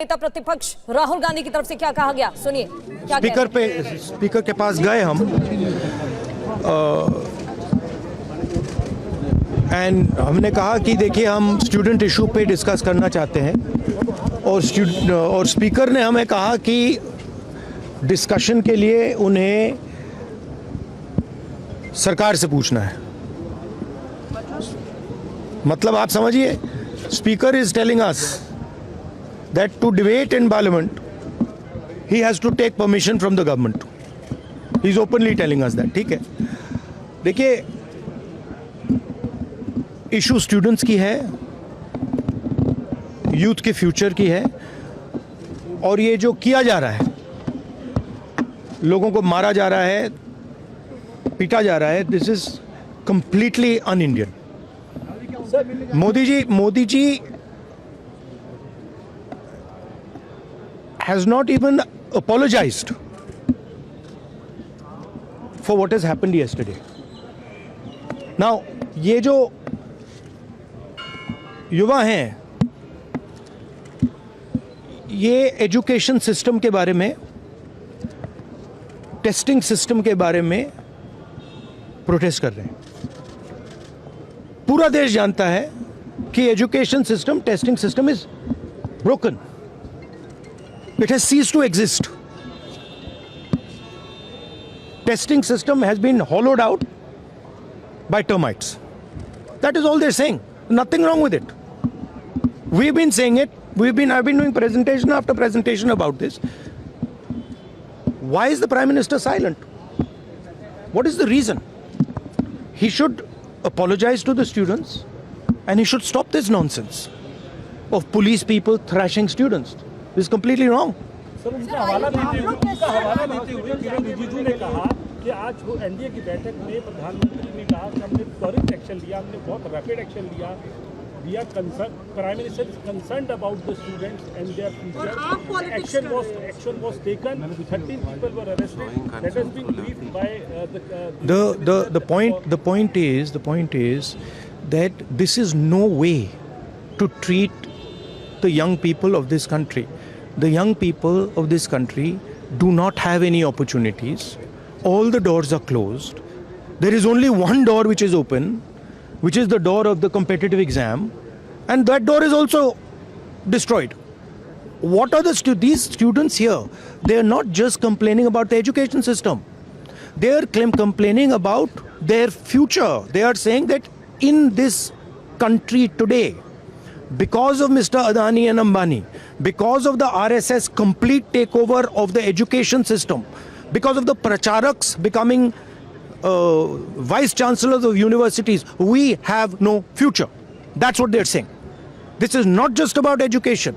नेता प्रतिपक्ष राहुल गांधी की तरफ से क्या कहा गया, सुनिए क्या स्पीकर के पास गए हम एंड हमने कहा कि देखिए हम स्टूडेंट इशू पे डिस्कस करना चाहते हैं और स्पीकर ने हमें कहा कि डिस्कशन के लिए उन्हें सरकार से पूछना है। मतलब आप समझिए, speaker is telling us that to debate in parliament he has to take permission from the government. He is openly telling us that. ठीक है, देखिए इशू स्टूडेंट्स की है, यूथ के फ्यूचर की है, और ये जो किया जा रहा है, लोगों को मारा जा रहा है, पीटा जा रहा है, this is completely un Indian. Modi ji has not even apologized for what has happened yesterday. Now, ये जो युवा हैं, ये एजुकेशन सिस्टम के बारे में, टेस्टिंग सिस्टम के बारे में प्रोटेस्ट कर रहे हैं। पूरा देश जानता है कि education system, testing system is broken. It has ceased to exist. Testing system has been hollowed out by termites. That is all they're saying. Nothing wrong with it. We've been saying it. I've been doing presentation after presentation about this. Why is the Prime Minister silent? What is the reason? He should apologize to the students and he should stop this nonsense of police people thrashing students. This is completely wrong. Sir, उनका हवाला देते हुए किरण रिजिजू ने कहा कि आज वो NDA की बैठक में प्रधानमंत्री ने कहा कि हमने त्वरित एक्शन लिया, हमने बहुत रैपिड एक्शन लिया। We are concern, prime minister is concerned about the students and their future. Action was taken, 13 people were arrested. That has been briefed by the point is that this is no way to treat the young people of this country. The young people of this country do not have any opportunities. All the doors are closed. There is only one door which is open, which is the door of the competitive exam, and that door is also destroyed. What are these students here? They are not just complaining about the education system. They are complaining about their future. They are saying that in this country today, because of Mr. Adani and Ambani, because of the RSS complete takeover of the education system, because of the pracharaks becoming vice chancellors of universities, we have no future. That's what they're saying. This is not just about education.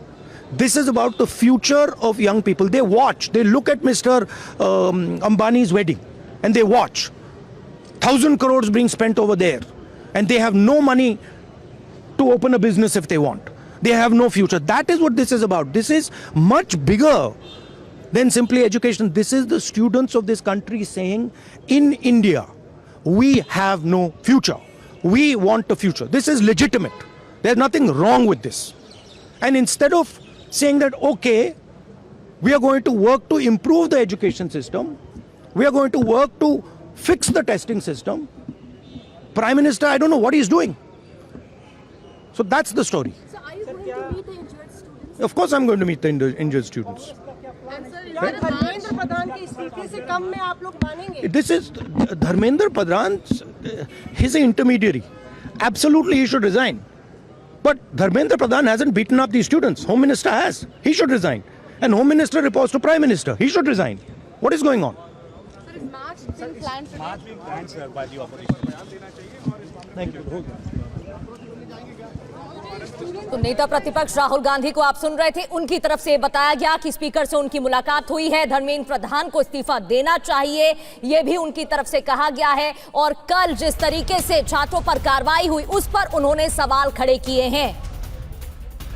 This is about the future of young people. They watch, they look at Mr. Ambani's wedding and they watch 1,000 crores being spent over there, and they have no money to open a business if they want. They have no future. That is what this is about. This is much bigger than simply education. This is the students of this country saying, in India, we have no future. We want a future. This is legitimate. There's nothing wrong with this. And instead of saying that, okay, we are going to work to improve the education system, we are going to work to fix the testing system, Prime Minister, I don't know what he's doing. So that's the story. So are you going to meet the injured students? Of course I'm going to meet the injured students. And sir, Dharmendra Pradhan के इस्तीफे से कम में आप लोग मानेंगे? This is Dharmendra Pradhan. He's an intermediary. Absolutely he should resign. But Dharmendra Pradhan hasn't beaten up these students. Home Minister has. He should resign. And Home Minister reports to Prime Minister. He should resign. What is going on? Sir, is March being planned today? March being planned, sir, by the opposition. Thank you. तो नेता प्रतिपक्ष राहुल गांधी को आप सुन रहे थे, उनकी तरफ से बताया गया कि स्पीकर से उनकी मुलाकात हुई है, धर्मेंद्र प्रधान को इस्तीफा देना चाहिए, यह भी उनकी तरफ से कहा गया है। और कल जिस तरीके से छात्रों पर कार्रवाई हुई, उस पर उन्होंने सवाल खड़े किए हैं।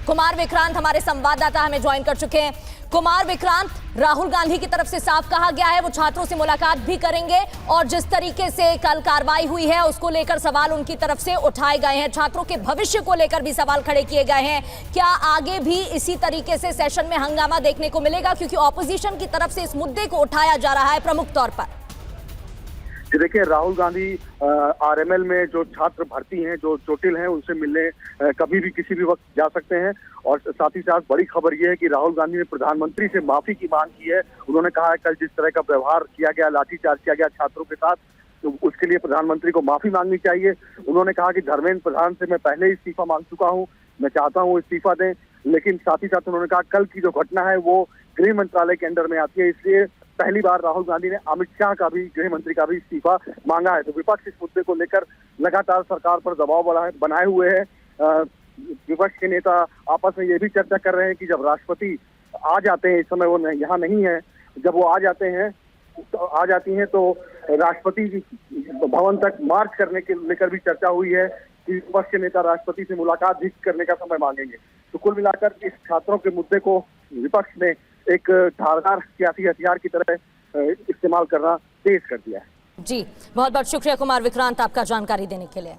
कुमार विक्रांत हमारे संवाददाता हमें ज्वाइन कर चुके हैं। कुमार विक्रांत, राहुल गांधी की तरफ से साफ कहा गया है वो छात्रों से मुलाकात भी करेंगे और जिस तरीके से कल कार्रवाई हुई है उसको लेकर सवाल उनकी तरफ से उठाए गए हैं, छात्रों के भविष्य को लेकर भी सवाल खड़े किए गए हैं। क्या आगे भी इसी तरीके से सेशन में हंगामा देखने को मिलेगा, क्योंकि ऑपोजिशन की तरफ से इस मुद्दे को उठाया जा रहा है प्रमुख तौर पर? देखिए, राहुल गांधी आरएमएल में जो छात्र भर्ती हैं, जो चोटिल हैं, उनसे मिलने कभी भी किसी भी वक्त जा सकते हैं। और साथ ही साथ बड़ी खबर यह है कि राहुल गांधी ने प्रधानमंत्री से माफी की मांग की है। उन्होंने कहा है कल जिस तरह का व्यवहार किया गया, लाठीचार्ज किया गया छात्रों के साथ, तो उसके लिए प्रधानमंत्री को माफी मांगनी चाहिए। उन्होंने कहा कि धर्मेंद्र प्रधान से मैं पहले ही इस्तीफा मांग चुका हूँ, मैं चाहता हूँ इस्तीफा दें। लेकिन साथ ही साथ उन्होंने कहा कल की जो घटना है वो गृह मंत्रालय के अंडर में आती है, इसलिए पहली बार राहुल गांधी ने अमित शाह का भी, गृह मंत्री का भी इस्तीफा मांगा है। तो विपक्ष इस मुद्दे को लेकर लगातार सरकार पर दबाव बनाए हुए है। विपक्ष के नेता आपस में ये भी चर्चा कर रहे हैं कि जब राष्ट्रपति आ जाते हैं, इस समय वो यहाँ नहीं है, जब वो आ जाती हैं तो राष्ट्रपति भवन तक मार्च करने के लेकर भी चर्चा हुई है कि विपक्ष के नेता राष्ट्रपति से मुलाकात भी करने का समय मांगेंगे। तो कुल मिलाकर इस छात्रों के मुद्दे को विपक्ष ने एक धारदार सियासी हथियार की तरह इस्तेमाल करना तेज कर दिया है। जी, बहुत बहुत शुक्रिया कुमार विक्रांत आपका जानकारी देने के लिए।